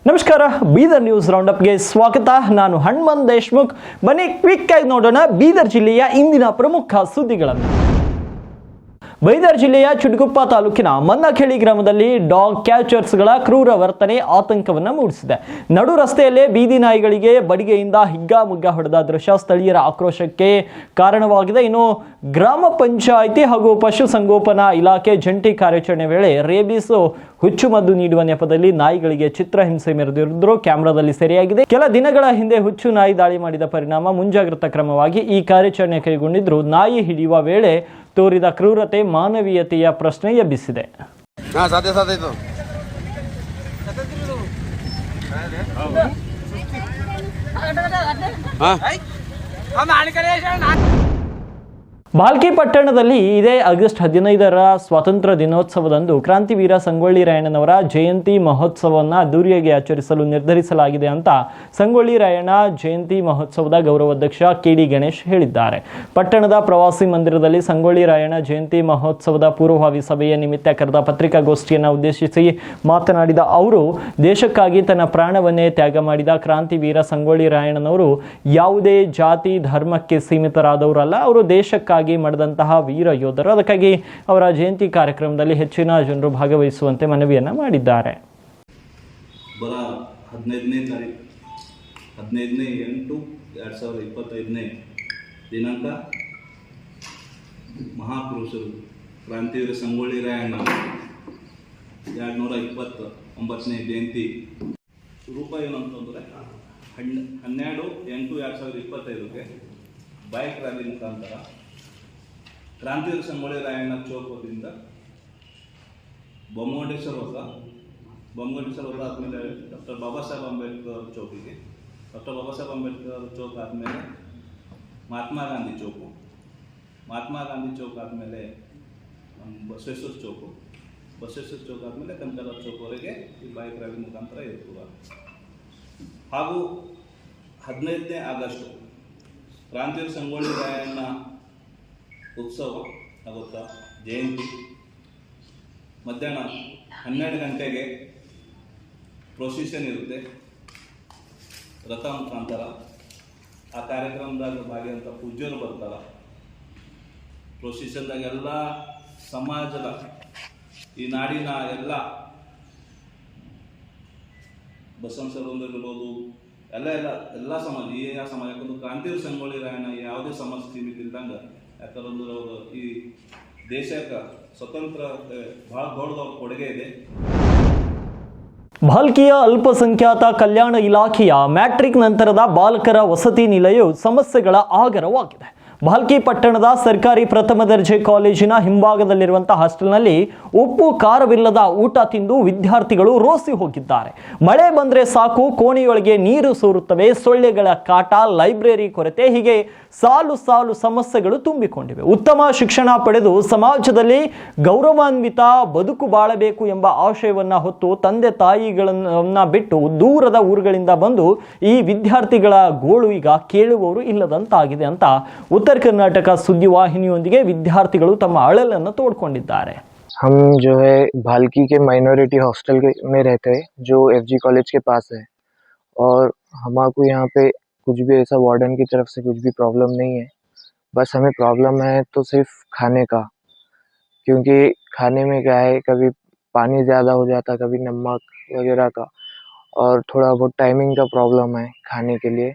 ನಮಸ್ಕಾರ, ಬೀದರ್ ನ್ಯೂಸ್ ರೌಂಡಪ್ಗೆ ಸ್ವಾಗತ. ನಾನು ಹನುಮಂತ್ ದೇಶ್ಮುಖ್. ಬನ್ನಿ ಕ್ವಿಕ್ ಆಗಿ ನೋಡೋಣ ಬೀದರ್ ಜಿಲ್ಲೆಯ ಇಂದಿನ ಪ್ರಮುಖ ಸುದ್ದಿಗಳನ್ನು. ಬೀದರ್ ಜಿಲ್ಲೆಯ ಚುಟಗುಪ್ಪ ತಾಲೂಕಿನ ಮನ್ನಖೇಳಿ ಗ್ರಾಮದಲ್ಲಿ ಡಾಗ್ ಕ್ಯಾಚರ್ಸ್ಗಳ ಕ್ರೂರ ವರ್ತನೆ ಆತಂಕವನ್ನು ಮೂಡಿಸಿದೆ. ನಡು ರಸ್ತೆಯಲ್ಲೇ ಬೀದಿ ನಾಯಿಗಳಿಗೆ ಬಡಿಗೆಯಿಂದ ಹಿಗ್ಗಾಮುಗ್ಗಾ ಹೊಡೆದ ದೃಶ್ಯ ಸ್ಥಳೀಯರ ಆಕ್ರೋಶಕ್ಕೆ ಕಾರಣವಾಗಿದೆ. ಇನ್ನು ಗ್ರಾಮ ಪಂಚಾಯಿತಿ ಹಾಗೂ ಪಶುಸಂಗೋಪನಾ ಇಲಾಖೆ ಜಂಟಿ ಕಾರ್ಯಾಚರಣೆ ವೇಳೆ ರೇಬಿಸ್ ಹುಚ್ಚುಮದ್ದು ನೀಡುವ ನೆಪದಲ್ಲಿ ನಾಯಿಗಳಿಗೆ ಚಿತ್ರಹಿಂಸೆ ಮೆರೆದಿರುವುದು ಕ್ಯಾಮೆರಾದಲ್ಲಿ ಸೆರೆಯಾಗಿದೆ. ಕೆಲ ದಿನಗಳ ಹಿಂದೆ ಹುಚ್ಚು ನಾಯಿ ದಾಳಿ ಮಾಡಿದ ಪರಿಣಾಮ ಮುಂಜಾಗ್ರತಾ ಕ್ರಮವಾಗಿ ಈ ಕಾರ್ಯಾಚರಣೆ ಕೈಗೊಂಡಿದ್ರು ನಾಯಿ ಹಿಡಿಯುವ ವೇಳೆ ತೋರಿದ ಕ್ರೂರತೆ ಮಾನವೀಯತೆಯ ಪ್ರಶ್ನೆ ಎಬ್ಬಿಸಿದೆ. ಭಾಲ್ಕಿ ಪಟ್ಟಣದಲ್ಲಿ ಇದೇ ಆಗಸ್ಟ್ 15ರ ಸ್ವಾತಂತ್ರ್ಯ ದಿನೋತ್ಸವದಂದು ಕ್ರಾಂತಿವೀರ ಸಂಗೊಳ್ಳಿ ರಾಯಣ್ಣನವರ ಜಯಂತಿ ಮಹೋತ್ಸವವನ್ನು ಅದ್ದೂರಿಯಾಗಿ ಆಚರಿಸಲು ನಿರ್ಧರಿಸಲಾಗಿದೆ ಅಂತ ಸಂಗೊಳ್ಳಿ ರಾಯಣ್ಣ ಜಯಂತಿ ಮಹೋತ್ಸವದ ಗೌರವಾಧ್ಯಕ್ಷ ಕೆ.ಡಿ. ಗಣೇಶ್ ಹೇಳಿದ್ದಾರೆ. ಪಟ್ಟಣದ ಪ್ರವಾಸಿ ಮಂದಿರದಲ್ಲಿ ಸಂಗೊಳ್ಳಿ ರಾಯಣ್ಣ ಜಯಂತಿ ಮಹೋತ್ಸವದ ಪೂರ್ವಭಾವಿ ಸಭೆಯ ನಿಮಿತ್ತ ಕರೆದ ಪತ್ರಿಕಾಗೋಷ್ಠಿಯನ್ನು ಉದ್ದೇಶಿಸಿ ಮಾತನಾಡಿದ ಅವರು, ದೇಶಕ್ಕಾಗಿ ತನ್ನ ಪ್ರಾಣವನ್ನೇ ತ್ಯಾಗ ಮಾಡಿದ ಕ್ರಾಂತಿವೀರ ಸಂಗೊಳ್ಳಿ ರಾಯಣ್ಣನವರು ಯಾವುದೇ ಜಾತಿ ಧರ್ಮಕ್ಕೆ ಸೀಮಿತರಾದವರಲ್ಲ. ಅವರು ದೇಶಕ್ಕಾಗಿ ಮಾಡಿದಂತಹ ವೀರ ಯೋಧರು. ಅದಕ್ಕಾಗಿ ಅವರ ಜಯಂತಿ ಕಾರ್ಯಕ್ರಮದಲ್ಲಿ ಹೆಚ್ಚಿನ ಜನರು ಭಾಗವಹಿಸುವಂತೆ ಮನವಿಯನ್ನ ಮಾಡಿದ್ದಾರೆ. 15/8/2025 ದಿನಾಂಕ ಮಹಾಪುರುಷರು ಕ್ರಾಂತಿವೀರ ಸಂಗೊಳ್ಳಿ ರಾಯಣ್ಣ 229ನೇ ಜಯಂತಿ ರೂಪ ಏನಂತಂದರೆ 12/8/2025ಗೆ ಬೈಕ್ ರ್ಯಾಲಿ ಮುಖಾಂತರ ಕ್ರಾಂತಿವೀರ ಸಂಗೊಳ್ಳಿ ರಾಯಣ್ಣ ಚೌಕದಿಂದ ಬೊಮ್ಮಗೊಂಡೇಶ್ವರ ಹೊಸ ಆದಮೇಲೆ ಡಾಕ್ಟರ್ ಬಾಬಾ ಸಾಹೇಬ್ ಅಂಬೇಡ್ಕರ್ ಚೌಕಿಗೆ, ಡಾಕ್ಟರ್ ಬಾಬಾ ಸಾಹೇಬ್ ಅಂಬೇಡ್ಕರ್ ಚೌಕ್ ಆದಮೇಲೆ ಮಹಾತ್ಮ ಗಾಂಧಿ ಚೌಕ್ ಆದಮೇಲೆ ಬಸವೇಶ್ವರ ಚೌಕ್ ಆದಮೇಲೆ ಕನಕದಾಸ ಚೌಕ್ವರೆಗೆ ಈ ಬೈಕ್ ರ್ಯಾಲಿ ಮುಖಾಂತರ ಇರ್ತದೆ. ಹಾಗೂ 15ನೇ ಆಗಸ್ಟ್ ಕ್ರಾಂತಿವೀರ ಸಂಗೊಳ್ಳಿ ರಾಯಣ್ಣ ಉತ್ಸವ ಆಗುತ್ತಾ ಜಯಂತಿ ಮಧ್ಯಾಹ್ನ 12 ಗಂಟೆಗೆ ಪ್ರೊಸೀಷನ್ ಇರುತ್ತೆ ರಥ ಮುಖಾಂತರ. ಆ ಕಾರ್ಯಕ್ರಮದಾಗ ಭಾಗಿಯಾದಂಥ ಪೂಜ್ಯರು ಬರ್ತಾರೆ. ಪ್ರೊಸೀಷನ್ದಾಗ ಎಲ್ಲ ಸಮಾಜದ ಈ ನಾಡಿನ ಬಸವಣ್ಣರಿರ್ಬೋದು ಎಲ್ಲ ಸಮಾಜ ಸಮಾಜ ಯಾಕಂದ್ರೆ ಕ್ರಾಂತಿವೀರ ಸಂಗೊಳ್ಳಿ ರಾಯಣ್ಣ ಯಾವುದೇ ಸಮಾಜ ಸೀಮಿತ ಇಲ್ದಂಗೆ ಯಾಕಂದ್ರೆ ಅವರು ಈ ದೇಶಕ್ಕೆ ಸ್ವತಂತ್ರ ಬಹಳ ದೊಡ್ಡದವ್ರ ಕೊಡುಗೆ ಇದೆ. ಭಾಲ್ಕಿಯ ಅಲ್ಪಸಂಖ್ಯಾತ ಕಲ್ಯಾಣ ಇಲಾಖೆಯ ಮ್ಯಾಟ್ರಿಕ್ ನಂತರದ ಬಾಲಕರ ವಸತಿ ನಿಲಯವು ಸಮಸ್ಯೆಗಳ ಆಗರವಾಗಿದೆ. ಭಾಲ್ಕಿ ಪಟ್ಟಣದ ಸರ್ಕಾರಿ ಪ್ರಥಮ ದರ್ಜೆ ಕಾಲೇಜಿನ ಹಿಂಭಾಗದಲ್ಲಿರುವಂತಹ ಹಾಸ್ಟೆಲ್ನಲ್ಲಿ ಉಪ್ಪು ಖಾರವಿಲ್ಲದ ಊಟ ತಿಂದು ವಿದ್ಯಾರ್ಥಿಗಳು ರೋಸಿ ಹೋಗಿದ್ದಾರೆ. ಮಳೆ ಬಂದರೆ ಸಾಕು ಕೋಣೆಯೊಳಗೆ ನೀರು ಸೋರುತ್ತವೆ, ಸೊಳ್ಳೆಗಳ ಕಾಟ, ಲೈಬ್ರರಿ ಕೊರತೆ, ಹೀಗೆ ಸಾಲು ಸಮಸ್ಯೆಗಳು ತುಂಬಿಕೊಂಡಿವೆ. ಉತ್ತಮ ಶಿಕ್ಷಣ ಪಡೆದು ಸಮಾಜದಲ್ಲಿ ಗೌರವಾನ್ವಿತ ಬದುಕು ಬಾಳಬೇಕು ಎಂಬ ಆಶಯವನ್ನ ಹೊತ್ತು ತಂದೆ ತಾಯಿಗಳನ್ನ ಬಿಟ್ಟು ದೂರದ ಊರುಗಳಿಂದ ಬಂದು ಈ ವಿದ್ಯಾರ್ಥಿಗಳ ಗೋಳು ಈಗ ಕೇಳುವವರು ಇಲ್ಲದಂತಾಗಿದೆ ಅಂತ ಉತ್ತರ कर्नाटक सुद्दी वाहिनियोंदिगे विद्यार्थिगळु तम्म अळलन्न तोड्कोंडिद्दारे. हम जो है भाल्की के माइनॉरिटी हॉस्टल में रहते हैं जो एफजी कॉलेज के पास है, और हमारे यहाँ पे कुछ भी ऐसा वार्डन की तरफ से कुछ भी प्रॉब्लम नहीं है. बस हमें प्रॉब्लम है तो सिर्फ खाने का, क्योंकि खाने में क्या है कभी पानी ज़्यादा हो जाता, कभी नमक वगैरह का, और थोड़ा बहुत टाइमिंग का प्रॉब्लम है खाने के लिए.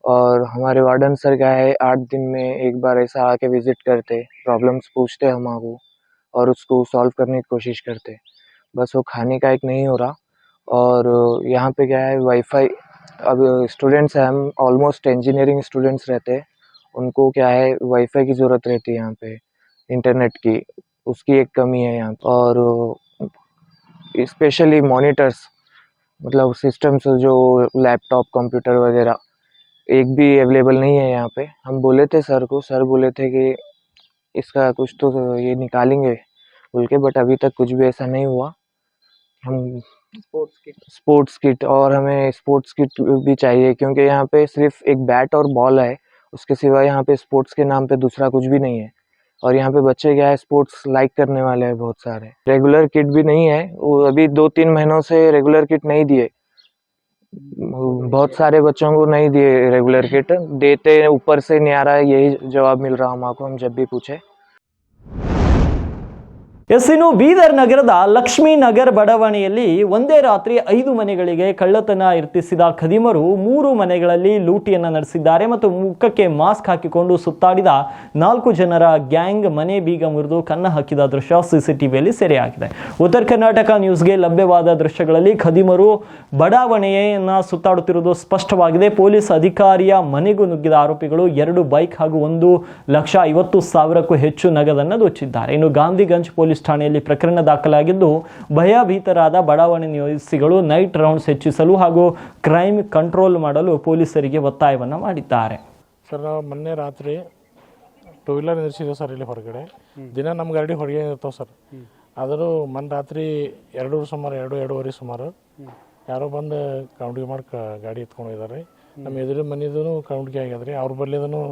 और हमारे वार्डन सर क्या है 8 दिन में एक बार ऐसा आके विज़िट करते, प्रॉब्लम्स पूछते हमको और उसको सॉल्व करने की कोशिश करते. बस वो खाने का एक नहीं हो रहा. और यहाँ पे क्या है वाईफाई, अब स्टूडेंट्स हैं हम, ऑलमोस्ट इंजीनियरिंग स्टूडेंट्स रहते हैं, उनको क्या है वाईफाई की ज़रूरत रहती है यहाँ पे, इंटरनेट की, उसकी एक कमी है यहाँ. और स्पेशली मॉनिटर्स, मतलब सिस्टम्स जो लैपटॉप कंप्यूटर वगैरह एक भी अवेलेबल नहीं है यहाँ पे. हम बोले थे सर को, सर बोले थे कि इसका कुछ तो ये निकालेंगे बोल के, बट अभी तक कुछ भी ऐसा नहीं हुआ. हम स्पोर्ट्स किट और हमें स्पोर्ट्स किट भी चाहिए, क्योंकि यहाँ पे सिर्फ एक बैट और बॉल है, उसके सिवा यहाँ पे स्पोर्ट्स के नाम पे दूसरा कुछ भी नहीं है. और यहाँ पे बच्चे क्या है स्पोर्ट्स लाइक करने वाले हैं बहुत सारे. रेगुलर किट भी नहीं है, वो अभी 2-3 महीनों से रेगुलर किट नहीं दिए, बहुत सारे बच्चों को नहीं दिए रेगुलर किट, देते ऊपर से नहीं आ रहा है, यही जवाब मिल रहा हमको, हम जब भी पूछे। ಇನ್ನು ಬೀದರ್ ನಗರದ ಲಕ್ಷ್ಮೀನಗರ್ ಬಡಾವಣೆಯಲ್ಲಿ ಒಂದೇ ರಾತ್ರಿ 5 ಮನೆಗಳಿಗೆ ಕಳ್ಳತನ ಯತ್ನಿಸಿದ ಖದೀಮರು 3 ಮನೆಗಳಲ್ಲಿ ಲೂಟಿಯನ್ನು ನಡೆಸಿದ್ದಾರೆ ಮತ್ತು ಮುಖಕ್ಕೆ ಮಾಸ್ಕ್ ಹಾಕಿಕೊಂಡು ಸುತ್ತಾಡಿದ 4 ಜನರ ಗ್ಯಾಂಗ್ ಮನೆ ಬೀಗ ಮುರಿದು ಕನ್ನ ಹಾಕಿದ ದೃಶ್ಯ ಸಿಸಿಟಿವಿಯಲ್ಲಿ ಸೆರೆಯಾಗಿದೆ. ಉತ್ತರ ಕರ್ನಾಟಕ ನ್ಯೂಸ್ಗೆ ಲಭ್ಯವಾದ ದೃಶ್ಯಗಳಲ್ಲಿ ಖದೀಮರು ಬಡಾವಣೆಯನ್ನು ಸುತ್ತಾಡುತ್ತಿರುವುದು ಸ್ಪಷ್ಟವಾಗಿದೆ. ಪೊಲೀಸ್ ಅಧಿಕಾರಿಯ ಮನೆಗೂ ನುಗ್ಗಿದ ಆರೋಪಿಗಳು 2 ಬೈಕ್ ಹಾಗೂ 1,50,000ಕ್ಕೂ ಹೆಚ್ಚು ನಗದನ್ನು ದೋಚಿದ್ದಾರೆ. ಇನ್ನು ಗಾಂಧಿಗಂಜ್ ಪೊಲೀಸ್ ಠಾಣೆಯಲ್ಲಿ ಪ್ರಕರಣ ದಾಖಲಾಗಿದ್ದು ಭಯಭೀತರಾದ ಬಡಾವಣೆ ನಿವಾಸಿಗಳು ನೈಟ್ ರೌಂಡ್ಸ್ ಹೆಚ್ಚಿಸಲು ಹಾಗೂ ಕ್ರೈಮ್ ಕಂಟ್ರೋಲ್ ಮಾಡಲು ಪೊಲೀಸರಿಗೆ ಒತ್ತಾಯವನ್ನು ಮಾಡಿದ್ದಾರೆ. ಸರ್ ನಾವು ಮೊನ್ನೆ ರಾತ್ರಿ 2 ವೀಲರ್ ನಿಲ್ಲಿಸಿದ್ದೇವೆ ಸರ್. ಇಲ್ಲಿ ಹೊರಗಡೆ ದಿನ ನಮ್ಮ ಗಾಡಿ ಹೊರಗೆ ಇರ್ತಾವೆ ಸರ್. ಆದರೂ ಮೊನ್ನೆ ರಾತ್ರಿ 2:30 ಸುಮಾರು ಯಾರೋ ಬಂದು ಕೌಂಟಿಗೆ ಮಾಡಿ ಗಾಡಿ ಎತ್ಕೊಂಡು ಹೋಗಿದ್ದಾರೆ. ನಮ್ಮ ಎದುರು ಮನೆದೂ ಕೌಂಟಿಗೆ ಆಗ್ಯದ್ರಿ. ಅವ್ರ ಬಲ್ಲಿದೂ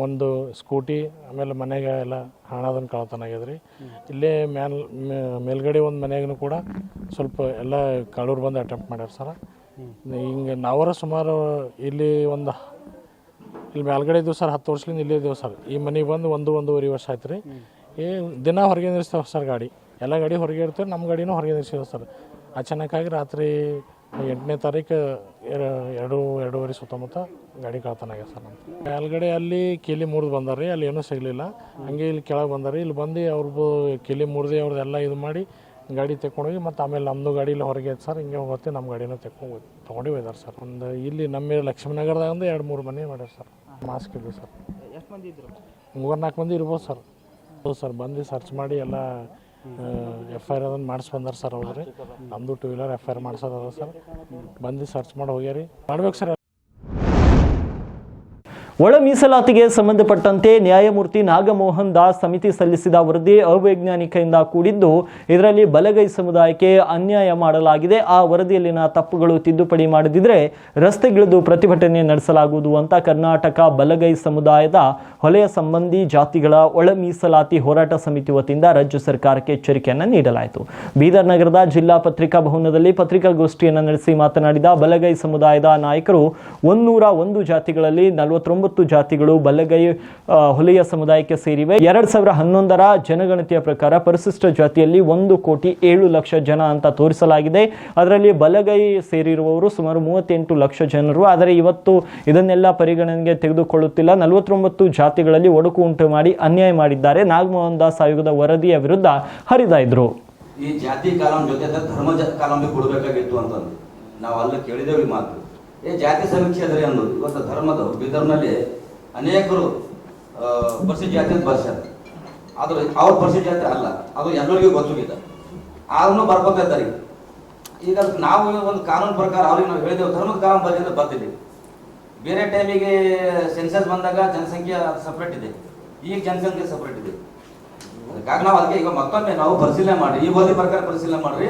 ಒಂದು ಸ್ಕೂಟಿ, ಆಮೇಲೆ ಮನೆಗೆ ಎಲ್ಲ ಹಣದನ್ನು ಕಳ್ಳತನ ಆಗ್ಯದ್ರಿ. ಇಲ್ಲೇ ಮೇಲ್ಗಡೆ ಒಂದು ಮನೆಗೂ ಕೂಡ ಸ್ವಲ್ಪ ಎಲ್ಲ ಕಳ್ಳರು ಬಂದು ಅಟೆಂಪ್ಟ್ ಮಾಡ್ಯಾರ ಸರ್. ಹಿಂಗೆ ನಾವರ ಸುಮಾರು ಇಲ್ಲಿ ಮೇಲ್ಗಡೆ ಇದ್ದೀವಿ ಸರ್. 10 ವರ್ಷದಿಂದ ಇಲ್ಲೇ ಇದ್ದೀವಿ ಸರ್. ಈ ಮನೆಗೆ ಬಂದು 1-1.5 ವರ್ಷ ಆಯ್ತು ರೀ. ದಿನ ಹೊರಗೆ ನಿಲ್ಲಿಸ್ತೇವೆ ಸರ್. ಗಾಡಿ ಎಲ್ಲ ಗಾಡಿ ಹೊರಗೆ ಇರ್ತೇವೆ, ನಮ್ಮ ಗಾಡಿನೂ ಹೊರಗೆ ನಿಲ್ಲಿಸಿದ್ದೇವೆ ಸರ್. ಅಚಾನಕ್ಕಾಗಿ ರಾತ್ರಿ 8ನೇ ತಾರೀಕು 2-2:30 ಸುತ್ತಮುತ್ತ ಗಾಡಿ ಕಳ್ಳತನ ಆಗ್ಯದ ಸರ್. ಮೇಲ್ಗಡೆ ಅಲ್ಲಿ ಕೀಲಿ ಮುರಿದು ಬಂದಾರ್ರಿ, ಅಲ್ಲಿ ಏನೂ ಸಿಗಲಿಲ್ಲ. ಹಂಗೆ ಇಲ್ಲಿ ಕೆಳಗೆ ಬಂದಾರ್ರಿ. ಇಲ್ಲಿ ಬಂದು ಅವ್ರದ್ದು ಕೀಲಿ ಮುರಿದು ಅವ್ರದ್ದೆಲ್ಲ ಇದು ಮಾಡಿ ಗಾಡಿ ತೆಕ್ಕೊಂಡೋಗಿ ಮತ್ತು ಆಮೇಲೆ ನಮ್ಮದು ಗಾಡಿ ಇಲ್ಲಿ ಹೊರಗೆ ಐತೆ ಸರ್. ಹಿಂಗೆ ಹೋಗುತ್ತೆ ನಮ್ಮ ಗಾಡಿನೂ ತೊಗೊಂಡು ಹೋಯ್ದಾರೆ ಸರ್. ಒಂದು ಇಲ್ಲಿ ನಮ್ಮ ಲಕ್ಷ್ಮೀನಗರದಾಗ ಒಂದು 2-3 ಮನೆ ಮಾಡ್ಯಾರ ಸರ್. ಮಾಸ್ಕ್ ಇದ್ವು ಸರ್. ಎಷ್ಟು ಮಂದಿ ಇದ್ರು? 3-4 ಮಂದಿ ಇರ್ಬೋದು ಸರ್. ಹೌದು ಸರ್. ಬಂದು ಸರ್ಚ್ ಮಾಡಿ ಎಲ್ಲ FIR ಅದನ್ನು ಮಾಡಿಸಿ ಬಂದಾರ ಸರ್. ಹೌದ್ರಿ, ನಮ್ಮದು 2 ವೀಲರ್ FIR ಮಾಡಿಸೋದ ಸರ್. ಬಂದು ಸರ್ಚ್ ಮಾಡಿ ಹೋಗ್ಯಾರಿ. ಮಾಡ್ಬೇಕು ಸರ್. ಒಳ ಮೀಸಲಾತಿಗೆ ಸಂಬಂಧಪಟ್ಟಂತೆ ನ್ಯಾಯಮೂರ್ತಿ ನಾಗಮೋಹನ್ ದಾಸ್ ಸಮಿತಿ ಸಲ್ಲಿಸಿದ ವರದಿ ಅವೈಜ್ಞಾನಿಕದಿಂದ ಕೂಡಿದ್ದು ಇದರಲ್ಲಿ ಬಲಗೈ ಸಮುದಾಯಕ್ಕೆ ಅನ್ಯಾಯ ಮಾಡಲಾಗಿದೆ. ಆ ವರದಿಯಲ್ಲಿನ ತಪ್ಪುಗಳು ತಿದ್ದುಪಡಿ ಮಾಡದಿದ್ದರೆ ರಸ್ತೆಗಿಳಿದು ಪ್ರತಿಭಟನೆ ನಡೆಸಲಾಗುವುದು ಅಂತ ಕರ್ನಾಟಕ ಬಲಗೈ ಸಮುದಾಯದ ಹೊಲೆಯ ಸಂಬಂಧಿ ಜಾತಿಗಳ ಒಳ ಮೀಸಲಾತಿ ಹೋರಾಟ ಸಮಿತಿ ವತಿಯಿಂದ ರಾಜ್ಯ ಸರ್ಕಾರಕ್ಕೆ ಎಚ್ಚರಿಕೆಯನ್ನು ನೀಡಲಾಯಿತು. ಬೀದರ್ ನಗರದ ಜಿಲ್ಲಾ ಪತ್ರಿಕಾ ಭವನದಲ್ಲಿ ಪತ್ರಿಕಾಗೋಷ್ಠಿಯನ್ನು ನಡೆಸಿ ಮಾತನಾಡಿದ ಬಲಗೈ ಸಮುದಾಯದ ನಾಯಕರು 101 ಜಾತಿಗಳಲ್ಲಿ 49 ಜಾತಿಗಳು ಬಲಗೈ ಹೊಲೆಯ ಸಮುದಾಯಕ್ಕೆ ಸೇರಿವೆ. 2011ರ ಜನಗಣತಿಯ ಪ್ರಕಾರ ಪರಿಶಿಷ್ಟ ಜಾತಿಯಲ್ಲಿ 1,07,00,000 ಜನ ಅಂತ ತೋರಿಸಲಾಗಿದೆ. ಅದರಲ್ಲಿ ಬಲಗೈ ಸೇರಿರುವವರು ಸುಮಾರು 38 ಲಕ್ಷ ಜನರು. ಆದರೆ ಇವತ್ತು ಇದನ್ನೆಲ್ಲ ಪರಿಗಣನೆಗೆ ತೆಗೆದುಕೊಳ್ಳುತ್ತಿಲ್ಲ. 49 ಜಾತಿಗಳಲ್ಲಿ ಒಡಕು ಉಂಟು ಮಾಡಿ ಅನ್ಯಾಯ ಮಾಡಿದ್ದಾರೆ. ನಾಗಮೋಹನ್ ದಾಸ್ ಆಯೋಗದ ವರದಿಯ ವಿರುದ್ಧ ಹರಿದಾಯ್ದರು. ಈ ಜಾತಿ ಕಾಲಂ ಜೊತೆ ಧರ್ಮ ಕಾಲಂ ಕೊಡಬೇಕಾಗಿತ್ತು ಅಂತಂದು ನಾವು ಅಲ್ಲಿ ಕೇಳಿದೇವೆ ಮಾತು. ಜಾತಿ ಸಮೀಕ್ಷೆ ಅಂದರೆ ಅನ್ನೋದು ಇವತ್ತು ಧರ್ಮದವರು ಬೀದರ್ನಲ್ಲಿ ಅನೇಕರು ಪರಿಶಿಷ್ಟ ಜಾತಿ ಅಂತ ಬರ್ಸ್ಯಾರ. ಆದ್ರೆ ಅವ್ರ ಪರಿಶಿಷ್ಟ ಜಾತಿ ಅಲ್ಲ, ಅದು ಎಲ್ಲರಿಗೂ ಗೊತ್ತಿದೆ. ಆದ್ರೂ ಬರ್ಬೇಕಾಯ್ತಾರೆ. ಈಗ ನಾವು ಒಂದು ಕಾನೂನು ಪ್ರಕಾರ ಅವ್ರಿಗೆ ನಾವು ಹೇಳಿದೆವು ಧರ್ಮದ ಕಾಲಂ ಬಗ್ಗೆ ಅಂತ ಬರ್ತಿದ್ದೀವಿ. ಬೇರೆ ಟೈಮಿಗೆ ಸೆನ್ಸಸ್ ಬಂದಾಗ ಜನಸಂಖ್ಯೆ ಸಪ್ರೇಟ್ ಇದೆ, ಈಗ ಜನಸಂಖ್ಯೆ ಸಪ್ರೇಟ್ ಇದೆ. ಅದಕ್ಕಾಗಿ ನಾವು ಅದಕ್ಕೆ ಈಗ ಮತ್ತೊಮ್ಮೆ ನಾವು ಪರಿಶೀಲನೆ ಮಾಡಿ ಈ ವರದಿ ಪ್ರಕಾರ ಪರಿಶೀಲನೆ ಮಾಡ್ರಿ.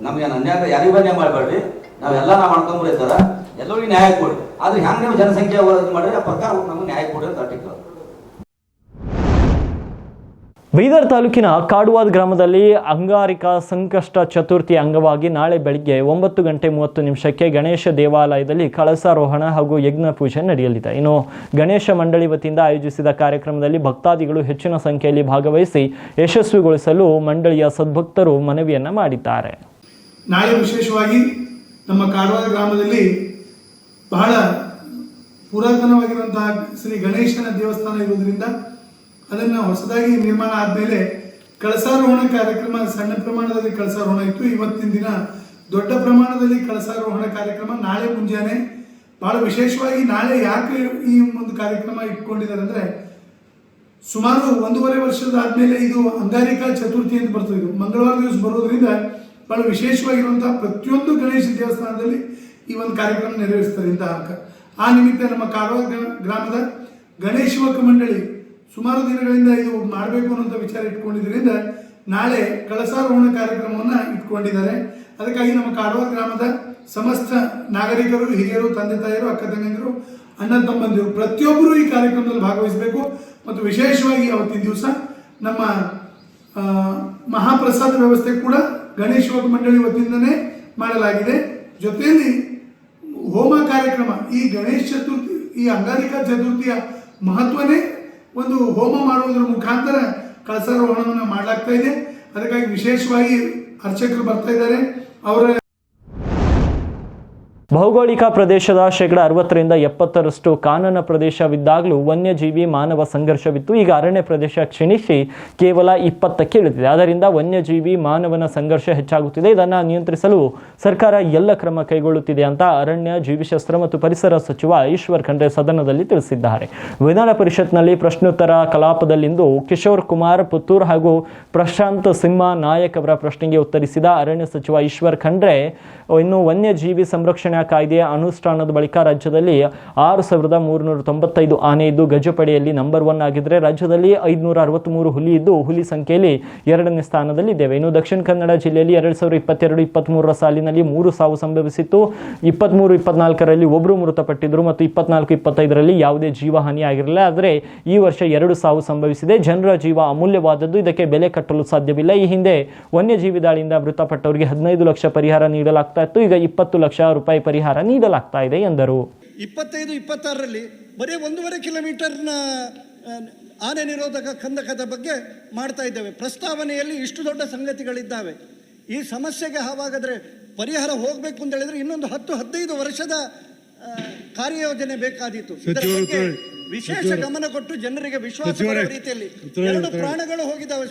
ನಮ್ಗೆ ಅನ್ಯಾಯ ಯಾರಿಗೂ ಅನ್ಯಾಯ ಮಾಡಬೇಡ್ರಿ. ನಾವೆಲ್ಲ ನಾವು ಮಾಡ್ಕೊಂಡ್ಬಿಡ್ತಾರ, ಎಲ್ಲರಿಗೂ ನ್ಯಾಯ ಕೊಡಿ. ಆದ್ರೆ ಹೆಂಗೆ ನೀವು ಜನಸಂಖ್ಯೆ ವರದಿ ಮಾಡಿದ್ರೆ ಆ ಪ್ರಕಾರ ನಮ್ಗೆ ನ್ಯಾಯ ಕೊಡಿ ಅಂತ ಅರ್ಟಿಕಲ್. ಬೀದರ್ ತಾಲೂಕಿನ ಕಾಡುವಾದ್ ಗ್ರಾಮದಲ್ಲಿ ಅಂಗಾರಿಕಾ ಸಂಕಷ್ಟ ಚತುರ್ಥಿ ಅಂಗವಾಗಿ ನಾಳೆ ಬೆಳಿಗ್ಗೆ 9:30 ಗಣೇಶ ದೇವಾಲಯದಲ್ಲಿ ಕಳಸಾರೋಹಣ ಹಾಗೂ ಯಜ್ಞ ಪೂಜೆ ನಡೆಯಲಿದೆ. ಇನ್ನು ಗಣೇಶ ಮಂಡಳಿ ವತಿಯಿಂದ ಆಯೋಜಿಸಿದ ಕಾರ್ಯಕ್ರಮದಲ್ಲಿ ಭಕ್ತಾದಿಗಳು ಹೆಚ್ಚಿನ ಸಂಖ್ಯೆಯಲ್ಲಿ ಭಾಗವಹಿಸಿ ಯಶಸ್ವಿಗೊಳಿಸಲು ಮಂಡಳಿಯ ಸದ್ಭಕ್ತರು ಮನವಿಯನ್ನ ಮಾಡಿದ್ದಾರೆ. ನಾಳೆ ವಿಶೇಷವಾಗಿ ನಮ್ಮ ಕಾಡುವಾದ ಗ್ರಾಮದಲ್ಲಿ ಬಹಳ ಪುರಾತನವಾಗಿರುವಂತಹ ಶ್ರೀ ಗಣೇಶನ ದೇವಸ್ಥಾನ ಇರುವುದರಿಂದ ಅದನ್ನು ಹೊಸದಾಗಿ ನಿರ್ಮಾಣ ಆದಮೇಲೆ ಕಳಸಾರೋಹಣ ಕಾರ್ಯಕ್ರಮ ಸಣ್ಣ ಪ್ರಮಾಣದಲ್ಲಿ ಕಳಸಾರೋಹಣ ಇತ್ತು. ಇವತ್ತಿನ ದಿನ ದೊಡ್ಡ ಪ್ರಮಾಣದಲ್ಲಿ ಕಳಸಾರೋಹಣ ಕಾರ್ಯಕ್ರಮ ನಾಳೆ ಮುಂಜಾನೆ. ಬಹಳ ವಿಶೇಷವಾಗಿ ನಾಳೆ ಯಾಕೆ ಈ ಒಂದು ಕಾರ್ಯಕ್ರಮ ಇಟ್ಕೊಂಡಿದ್ದಾರೆ ಅಂದರೆ ಸುಮಾರು 1.5 ವರ್ಷದಾದ್ಮೇಲೆ ಇದು ಅಂಗಾರಿಕಾ ಚತುರ್ಥಿ ಅಂತ ಬರ್ತದೆ. ಇದು ಮಂಗಳವಾರ ದಿವಸ ಬರೋದ್ರಿಂದ ಬಹಳ ವಿಶೇಷವಾಗಿರುವಂತಹ ಪ್ರತಿಯೊಂದು ಗಣೇಶ ದೇವಸ್ಥಾನದಲ್ಲಿ ಈ ಒಂದು ಕಾರ್ಯಕ್ರಮ ನೆರವೇರಿಸ್ತಾರೆ ಇಂಥ ಅಂಕ. ಆ ನಿಮಿತ್ತ ನಮ್ಮ ಕಾಡುವಾದ ಗ್ರಾಮದ ಗಣೇಶ ಯುವಕ ಮಂಡಳಿ ಸುಮಾರು ದಿನಗಳಿಂದ ಇದು ಮಾಡಬೇಕು ಅನ್ನೋಂಥ ವಿಚಾರ ಇಟ್ಕೊಂಡಿದ್ದರಿಂದ ನಾಳೆ ಕಳಸಾರೋಹಣ ಕಾರ್ಯಕ್ರಮವನ್ನು ಇಟ್ಕೊಂಡಿದ್ದಾರೆ. ಅದಕ್ಕಾಗಿ ನಮ್ಮ ಕಾಡುವಾದ ಗ್ರಾಮದ ಸಮಸ್ತ ನಾಗರಿಕರು, ಹಿರಿಯರು, ತಂದೆ ತಾಯಿಯರು, ಅಕ್ಕ ತಂಗಿಯರು, ಅಣ್ಣ ತಮ್ಮಂದಿರು ಪ್ರತಿಯೊಬ್ಬರು ಈ ಕಾರ್ಯಕ್ರಮದಲ್ಲಿ ಭಾಗವಹಿಸಬೇಕು. ಮತ್ತು ವಿಶೇಷವಾಗಿ ಅವತ್ತಿನ ದಿವಸ ನಮ್ಮ ಮಹಾಪ್ರಸಾದ ವ್ಯವಸ್ಥೆ ಕೂಡ ಗಣೇಶ ಯುವಕ ಮಂಡಳಿ ವತಿಯಿಂದನೇ ಮಾಡಲಾಗಿದೆ. ಜೊತೆಯಲ್ಲಿ ಕಾರ್ಯಕ್ರಮ, ಈ ಗಣೇಶ ಚತುರ್ಥಿ, ಈ ಅಂಗಾರಿಕಾ ಚತುರ್ಥಿಯ ಮಹತ್ವನೇ ಒಂದು ಹೋಮ ಮಾಡುವುದರ ಮುಖಾಂತರ ಕಳಸಾರೋಹಣವನ್ನು ಮಾಡಲಾಗ್ತಾ ಇದೆ. ಅದಕ್ಕಾಗಿ ವಿಶೇಷವಾಗಿ ಅರ್ಚಕರು ಬರ್ತಾ ಇದ್ದಾರೆ. ಅವರ ಭೌಗೋಳಿಕ ಪ್ರದೇಶದ 60% 70% ಕಾನನ ಪ್ರದೇಶವಿದ್ದಾಗಲೂ ವನ್ಯಜೀವಿ ಮಾನವ ಸಂಘರ್ಷವಿತ್ತು. ಈಗ ಅರಣ್ಯ ಪ್ರದೇಶ ಕ್ಷೀಣಿಸಿ ಕೇವಲ 20ಕ್ಕೆ ಇಳಿದಿದೆ. ಆದ್ದರಿಂದ ವನ್ಯಜೀವಿ ಮಾನವನ ಸಂಘರ್ಷ ಹೆಚ್ಚಾಗುತ್ತಿದೆ. ಇದನ್ನು ನಿಯಂತ್ರಿಸಲು ಸರ್ಕಾರ ಎಲ್ಲ ಕ್ರಮ ಕೈಗೊಳ್ಳುತ್ತಿದೆ ಅಂತ ಅರಣ್ಯ, ಜೀವಿಶಾಸ್ತ್ರ ಮತ್ತು ಪರಿಸರ ಸಚಿವ ಈಶ್ವರ್ ಖಂಡ್ರೆ ಸದನದಲ್ಲಿ ತಿಳಿಸಿದ್ದಾರೆ. ವಿಧಾನ ಪರಿಷತ್ನಲ್ಲಿ ಪ್ರಶ್ನೋತ್ತರ ಕಲಾಪದಲ್ಲಿಂದು ಕಿಶೋರ್ ಕುಮಾರ್ ಪುತ್ತೂರ್ ಹಾಗೂ ಪ್ರಶಾಂತ್ ಸಿಂಹ ನಾಯಕ್ ಅವರ ಪ್ರಶ್ನೆಗೆ ಉತ್ತರಿಸಿದ ಅರಣ್ಯ ಸಚಿವ ಈಶ್ವರ್ ಖಂಡ್ರೆ, ಇನ್ನು ವನ್ಯಜೀವಿ ಸಂರಕ್ಷಣಾ ಕಾಯ್ದೆಯ ಅನುಷ್ಠಾನದ ಬಳಿಕ ರಾಜ್ಯದಲ್ಲಿ 6395 ಆನೆ ಇದ್ದು ಗಜಪಡೆಯಲ್ಲಿ ನಂಬರ್ 1 ಆಗಿದ್ದರೆ ರಾಜ್ಯದಲ್ಲಿ 563 ಹುಲಿ ಇದ್ದು ಹುಲಿ ಸಂಖ್ಯೆಯಲ್ಲಿ 2ನೇ ಸ್ಥಾನದಲ್ಲಿದ್ದೇವೆ. ಇನ್ನು ದಕ್ಷಿಣ ಕನ್ನಡ ಜಿಲ್ಲೆಯಲ್ಲಿ 2022-23 ಸಾಲಿನಲ್ಲಿ 3 ಸಾವು ಸಂಭವಿಸಿತ್ತು. 23-24ರಲ್ಲಿ ಒಬ್ಬರು ಮೃತಪಟ್ಟಿದ್ದರು ಮತ್ತು 24-25ರಲ್ಲಿ ಯಾವುದೇ ಜೀವಹಾನಿ ಆಗಿರಲಿಲ್ಲ. ಆದರೆ ಈ ವರ್ಷ 2 ಸಾವು ಸಂಭವಿಸಿದೆ. ಜನರ ಜೀವ ಅಮೂಲ್ಯವಾದದ್ದು, ಇದಕ್ಕೆ ಬೆಲೆ ಕಟ್ಟಲು ಸಾಧ್ಯವಿಲ್ಲ. ಈ ಹಿಂದೆ ವನ್ಯಜೀವಿ ದಾಳಿಯಿಂದ ಮೃತಪಟ್ಟವರಿಗೆ 15 ಲಕ್ಷ ಪರಿಹಾರ ನೀಡಲಾಗ್ತಾ ಇತ್ತು. ಈಗ 20 ಲಕ್ಷ ರೂಪಾಯಿ ಪರಿಹಾರ ನೀಡಲಾಗ್ತಾ ಇದೆ ಎಂದರು. 25-26ರಲ್ಲಿ ಬರೀ 1.5 ಕಿಲೋಮೀಟರ್ನ ಆನೆ ನಿರೋಧಕ ಕಂದಕದ ಬಗ್ಗೆ ಮಾಡ್ತಾ ಇದ್ದೇವೆ. ಪ್ರಸ್ತಾವನೆಯಲ್ಲಿ ಇಷ್ಟು ದೊಡ್ಡ ಸಂಗತಿಗಳಿದ್ದಾವೆ. ಈ ಸಮಸ್ಯೆಗೆ ಹಾಗಾದರೆ ಪರಿಹಾರ ಹೋಗಬೇಕು ಅಂತ ಹೇಳಿದ್ರೆ ಇನ್ನೊಂದು 10-15 ವರ್ಷದ ಕಾರ್ಯಯೋಜನೆ ಬೇಕಾದೀತು. ಇದರ ಬಗ್ಗೆ ವಿಶೇಷ ಗಮನ ಕೊಟ್ಟು ಜನರಿಗೆ ವಿಶ್ವಾಸ ಬರುವ ರೀತಿಯಲ್ಲಿ 2 ಪ್ರಾಣಗಳು ಹೋಗಿದ್ದಾವೆ.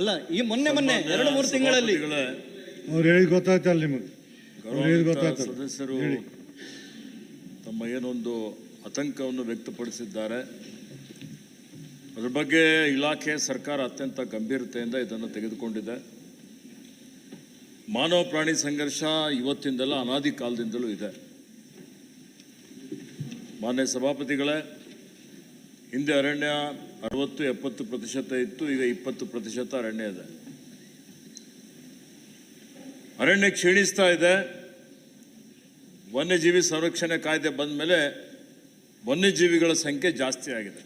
ಅಲ್ಲ, ಈ ಮೊನ್ನೆ 2-3 ತಿಂಗಳಲ್ಲಿ ಅವ್ರು ಹೇಳಿ ಗೊತ್ತಾಯ್ತಲ್ಲ ನಿಮಗೆ, ಸದಸ್ಯರು ತಮ್ಮ ಏನೊಂದು ಆತಂಕವನ್ನು ವ್ಯಕ್ತಪಡಿಸಿದ್ದಾರೆ. ಅದರ ಬಗ್ಗೆ ಇಲಾಖೆ, ಸರ್ಕಾರ ಅತ್ಯಂತ ಗಂಭೀರತೆಯಿಂದ ಇದನ್ನು ತೆಗೆದುಕೊಂಡಿದೆ. ಮಾನವ ಪ್ರಾಣಿ ಸಂಘರ್ಷ ಇವತ್ತಿಂದಲ್ಲ, ಅನಾದಿ ಕಾಲದಿಂದಲೂ ಇದೆ. ಮಾನ್ಯ ಸಭಾಪತಿಗಳೇ, ಹಿಂದೆ ಅರಣ್ಯ 60-70% ಇತ್ತು, ಈಗ 20% ಅರಣ್ಯ ಇದೆ. ಅರಣ್ಯ ಕ್ಷೀಣಿಸ್ತಾ ಇದೆ. ವನ್ಯಜೀವಿ ಸಂರಕ್ಷಣೆ ಕಾಯ್ದೆ ಬಂದ ಮೇಲೆ ವನ್ಯಜೀವಿಗಳ ಸಂಖ್ಯೆ ಜಾಸ್ತಿ ಆಗಿದೆ.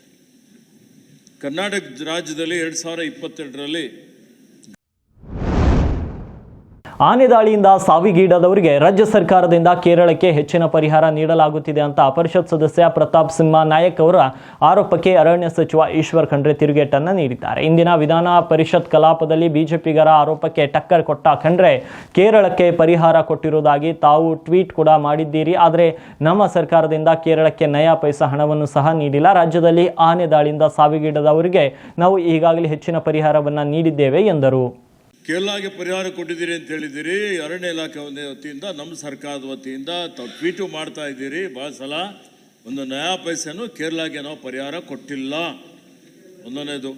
ಕರ್ನಾಟಕ ರಾಜ್ಯದಲ್ಲಿ 2022ರಲ್ಲಿ ಆನೆ ದಾಳಿಯಿಂದ ಸಾವಿಗೀಡಾದವರಿಗೆ ರಾಜ್ಯ ಸರ್ಕಾರದಿಂದ ಕೇರಳಕ್ಕೆ ಹೆಚ್ಚಿನ ಪರಿಹಾರ ನೀಡಲಾಗುತ್ತಿದೆ ಅಂತ ಪರಿಷತ್ ಸದಸ್ಯ ಪ್ರತಾಪ್ ಸಿಂಹ ನಾಯಕ್ ಅವರ ಆರೋಪಕ್ಕೆ ಅರಣ್ಯ ಸಚಿವ ಈಶ್ವರ್ ಖಂಡ್ರೆ ತಿರುಗೇಟನ್ನು ನೀಡಿದ್ದಾರೆ. ಇಂದಿನ ವಿಧಾನ ಪರಿಷತ್ ಕಲಾಪದಲ್ಲಿ ಬಿಜೆಪಿಗರ ಆರೋಪಕ್ಕೆ ಟಕ್ಕರ್ ಕೊಟ್ಟ ಖಂಡ್ರೆ, ಕೇರಳಕ್ಕೆ ಪರಿಹಾರ ಕೊಟ್ಟಿರುವುದಾಗಿ ತಾವು ಟ್ವೀಟ್ ಕೂಡ ಮಾಡಿದ್ದೀರಿ, ಆದರೆ ನಮ್ಮ ಸರ್ಕಾರದಿಂದ ಕೇರಳಕ್ಕೆ ನಯಾ ಪೈಸಾ ಹಣವನ್ನು ಸಹ ನೀಡಿಲ್ಲ. ರಾಜ್ಯದಲ್ಲಿ ಆನೆ ದಾಳಿಯಿಂದ ಸಾವಿಗೀಡಾದವರಿಗೆ ನಾವು ಈಗಾಗಲೇ ಹೆಚ್ಚಿನ ಪರಿಹಾರವನ್ನು ನೀಡಿದ್ದೇವೆ ಎಂದರು. ಕೇರಳಗೆ ಪರಿಹಾರ ಕೊಟ್ಟಿದ್ದೀರಿ ಅಂತ ಹೇಳಿದ್ದೀರಿ. ಅರಣ್ಯ ಇಲಾಖೆ ವತಿಯಿಂದ, ನಮ್ಮ ಸರ್ಕಾರದ ವತಿಯಿಂದ ತಾವು ಟ್ವೀಟು ಮಾಡ್ತಾ ಇದ್ದೀರಿ. ಭಾಳ ಸಲ ಒಂದು ನಯಾ ಪೈಸೆನೂ ಕೇರಳಗೆ ನಾವು ಪರಿಹಾರ ಕೊಟ್ಟಿಲ್ಲ. ಒಂದನೇದು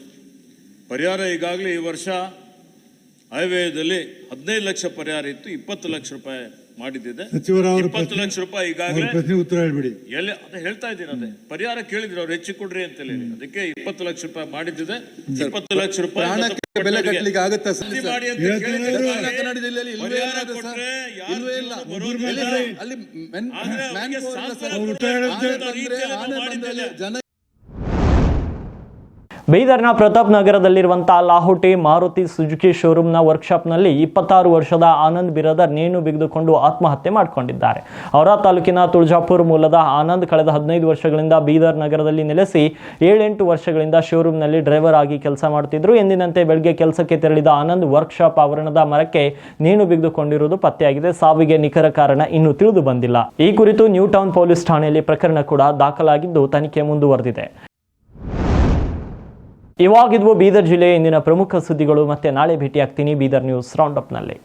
ಪರಿಹಾರ ಈಗಾಗಲೇ ಈ ವರ್ಷ ಹೈವೇದಲ್ಲಿ 15 ಲಕ್ಷ ಪರಿಹಾರ ಇತ್ತು, 20 ಲಕ್ಷ ರೂಪಾಯಿ ಮಾಡಿದ್ದಿದೆ. 20 ಲಕ್ಷ ರೂಪಾಯಿ ಈಗಾಗಲೇ ಉತ್ತರ ಹೇಳ್ಬಿಡಿ. ಎಲ್ಲಿ ಅದೇ ಹೇಳ್ತಾ ಇದ್ದೀನಿ, ಅದೇ ಪರಿಹಾರ ಕೇಳಿದ್ರು ಅವ್ರು ಹೆಚ್ಚು ಕೊಡ್ರಿ ಅಂತ ಹೇಳಿ, ಅದಕ್ಕೆ 20 ಲಕ್ಷ ರೂಪಾಯಿ ಮಾಡಿದ್ದಿದೆ. 20 ಲಕ್ಷ ರೂಪಾಯಿ ಬೆಲೆ ಕಟ್ಟಲಿಕ್ಕೆ ಆಗುತ್ತೆ ಮಾಡಿ ಅಂತ ಕನ್ನಡ ಜಿಲ್ಲೆಯಲ್ಲಿ ಜನ. ಬೀದರ್ನ ಪ್ರತಾಪ್ ನಗರದಲ್ಲಿರುವಂತಹ ಲಾಹುಟಿ ಮಾರುತಿ ಸುಜುಕಿ ಶೋರೂಮ್ನ ವರ್ಕ್ಶಾಪ್ನಲ್ಲಿ 26 ವರ್ಷದ ಆನಂದ್ ಬಿರಾದರ್ ನೇಣು ಬಿಗಿದುಕೊಂಡು ಆತ್ಮಹತ್ಯೆ ಮಾಡಿಕೊಂಡಿದ್ದಾರೆ. ಔರಾ ತಾಲೂಕಿನ ತುಳಜಾಪುರ ಮೂಲದ ಆನಂದ್ ಕಳೆದ 15 ವರ್ಷಗಳಿಂದ ಬೀದರ್ ನಗರದಲ್ಲಿ ನೆಲೆಸಿ 7-8 ವರ್ಷಗಳಿಂದ ಶೋರೂಮ್ನಲ್ಲಿ ಡ್ರೈವರ್ ಆಗಿ ಕೆಲಸ ಮಾಡುತ್ತಿದ್ದರು. ಎಂದಿನಂತೆ ಬೆಳಗ್ಗೆ ಕೆಲಸಕ್ಕೆ ತೆರಳಿದ ಆನಂದ್ ವರ್ಕ್ಶಾಪ್ ಆವರಣದ ಮರಕ್ಕೆ ನೇಣು ಬಿಗಿದುಕೊಂಡಿರುವುದು ಪತ್ತೆಯಾಗಿದೆ. ಸಾವಿಗೆ ನಿಖರ ಕಾರಣ ಇನ್ನೂ ತಿಳಿದು ಬಂದಿಲ್ಲ. ಈ ಕುರಿತು ನ್ಯೂ ಟೌನ್ ಪೊಲೀಸ್ ಠಾಣೆಯಲ್ಲಿ ಪ್ರಕರಣ ಕೂಡ ದಾಖಲಾಗಿದ್ದು ತನಿಖೆ ಮುಂದುವರೆದಿದೆ. ಇವಾಗಿದ್ವು ಬೀದರ್ ಜಿಲ್ಲೆಯ ಇಂದಿನ ಪ್ರಮುಖ ಸುದ್ದಿಗಳು. ಮತ್ತೆ ನಾಳೆ ಭೇಟಿಯಾಗ್ತೀನಿ ಬೀದರ್ ನ್ಯೂಸ್ ರೌಂಡ್ ಅಪ್ನಲ್ಲಿ.